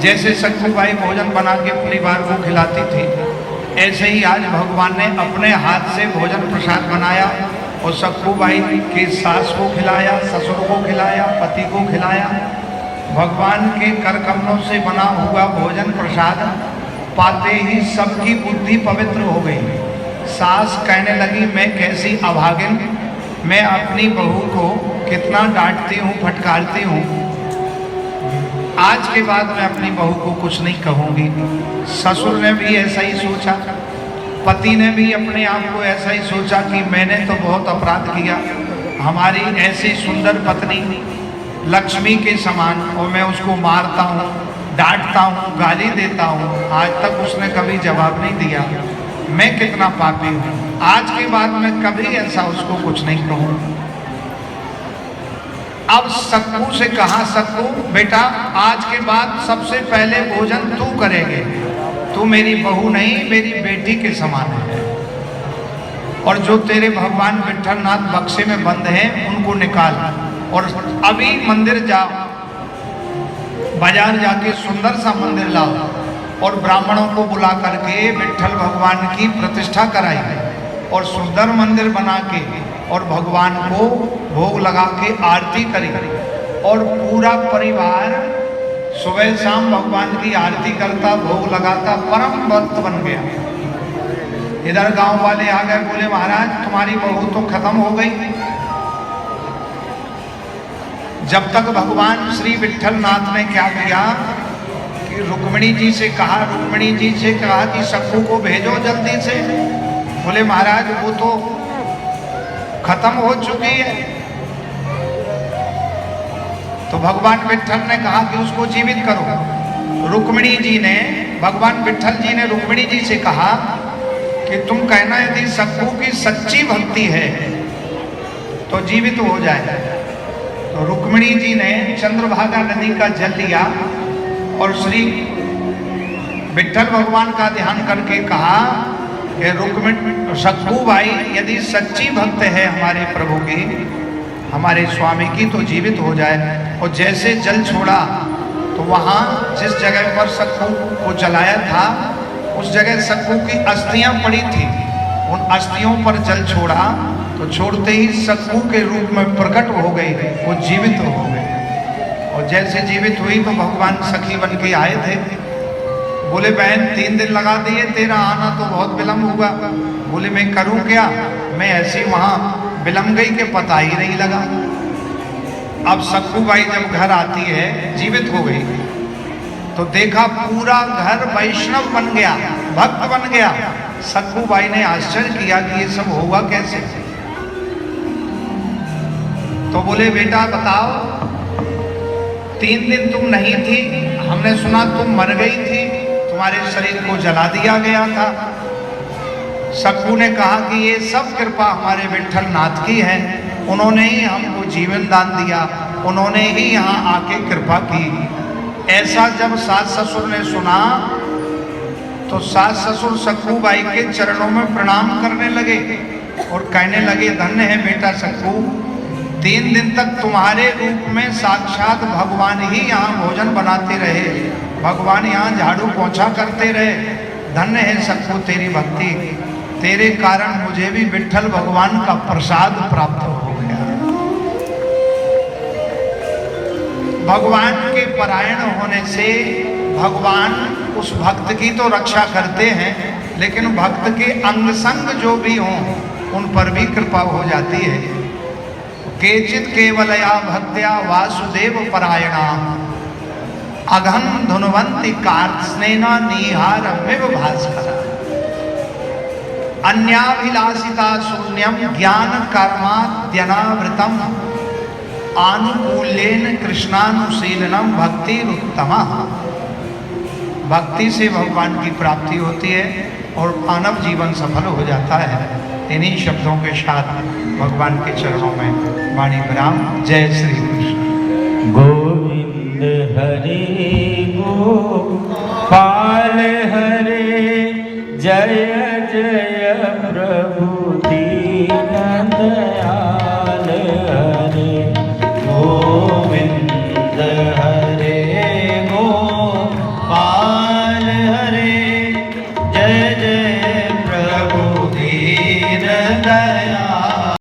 जैसे सखूबाई भोजन बना के परिवार को खिलाती थी, ऐसे ही आज भगवान ने अपने हाथ से भोजन प्रसाद बनाया और सखूबाई की सास को खिलाया, ससुर को खिलाया, पति को खिलाया। भगवान के कर कमलों से बना हुआ भोजन प्रसाद पाते ही सबकी बुद्धि पवित्र हो गई। सास कहने लगी, मैं कैसी अभागिन, मैं अपनी बहू को कितना डांटती हूँ, फटकारती हूँ, आज के बाद मैं अपनी बहू को कुछ नहीं कहूँगी। ससुर ने भी ऐसा ही सोचा, पति ने भी अपने आप को ऐसा ही सोचा कि मैंने तो बहुत अपराध किया, हमारी ऐसी सुंदर पत्नी लक्ष्मी के समान, और मैं उसको मारता हूँ, डांटता हूँ, गाली देता हूँ, आज तक उसने कभी जवाब नहीं दिया, मैं कितना पापी हूँ, आज के बाद मैं कभी ऐसा उसको कुछ नहीं कहूँ। अब सक्कू से कहा, सक्कू बेटा आज के बाद सबसे पहले भोजन तू करेंगे, तू मेरी बहू नहीं मेरी बेटी के समान है, और जो तेरे भगवान विट्ठलनाथ बक्से में बंद हैं उनको निकाल, और अभी मंदिर जाओ, बाजार जाके सुंदर सा मंदिर लाओ और ब्राह्मणों को बुला करके विट्ठल भगवान की प्रतिष्ठा कराई और सुंदर मंदिर बना के और भगवान को भोग लगा के आरती करी, और पूरा परिवार सुबह शाम भगवान की आरती करता, भोग लगाता, परम भक्त बन गया। इधर गांव वाले आ गए, बोले महाराज तुम्हारी बहू तो खत्म हो गई। जब तक भगवान श्री विट्ठलनाथ ने क्या किया कि रुक्मिणी जी से कहा, रुक्मिणी जी से कहा कि सक्कू को भेजो जल्दी से। बोले महाराज वो तो खत्म हो चुकी है। तो भगवान विट्ठल ने कहा कि उसको जीवित करो। रुक्मिणी जी ने, भगवान विट्ठल जी ने रुक्मिणी जी से कहा कि तुम कहना यदि सक्कू की सच्ची भक्ति है तो जीवित हो जाए। तो रुक्मिणी जी ने चंद्रभागा नदी का जल लिया और श्री विट्ठल भगवान का ध्यान करके कहा कि रुक्मिणी सक्कू भाई यदि सच्ची भक्त है हमारे प्रभु की, हमारे स्वामी की, तो जीवित हो जाए। और जैसे जल छोड़ा तो वहाँ जिस जगह पर सक्कू को जलाया था उस जगह सक्कू की अस्थियां पड़ी थी, उन अस्थियों पर जल छोड़ा तो छोड़ते ही सक्कू के रूप में प्रकट हो गई, वो जीवित हो गई। और जैसे जीवित हुई तो भगवान सखी बन के आए थे। बोले बहन 3 दिन लगा दिए, तेरा आना तो बहुत विलम्ब हुआ। बोले मैं करूं क्या, मैं ऐसी वहाँ विलम्ब गई के पता ही नहीं लगा। अब सक्कू बाई जब घर आती है, जीवित हो गई, तो देखा पूरा घर वैष्णव बन गया, भक्त बन गया। सक्कू बाई ने आश्चर्य किया कि ये सब हुआ कैसे। तो बोले बेटा बताओ 3 दिन तुम नहीं थी, हमने सुना तुम मर गई थी, तुम्हारे शरीर को जला दिया गया था। सक्कू ने कहा कि ये सब कृपा हमारे विट्ठलनाथ की है, उन्होंने ही हमको जीवन दान दिया, उन्होंने ही यहाँ आके कृपा की। ऐसा जब सास ससुर ने सुना तो सास ससुर सक्कू बाई के चरणों में प्रणाम करने लगे और कहने लगे धन्य है बेटा सक्कू, 3 दिन तक तुम्हारे रूप में साक्षात भगवान ही यहाँ भोजन बनाते रहे, भगवान यहाँ झाड़ू पोंछा करते रहे। धन्य है सक्कू तेरी भक्ति, तेरे कारण मुझे भी विट्ठल भगवान का प्रसाद प्राप्त हो गया। भगवान के परायण होने से भगवान उस भक्त की तो रक्षा करते हैं, लेकिन भक्त के अंग संग जो भी हों उन पर भी कृपा हो जाती है। केचित केवलया भक्त्या वासुदेव परायणा अघं धुन्वन्ति कार्त्स्नेना निहारमिव भास्कर अन्याभिलाषिता शून्यम ज्ञान कर्माद्यनावृतम आनुकूल्येन कृष्णानुशीलनम भक्तिरुत्तमः। भक्ति से भगवान की प्राप्ति होती है और मानव जीवन सफल हो जाता है। इन्हीं शब्दों के साथ भगवान के चरणों में वाणी विराम। जय श्री कृष्ण। गोविंद हरि गोविंद।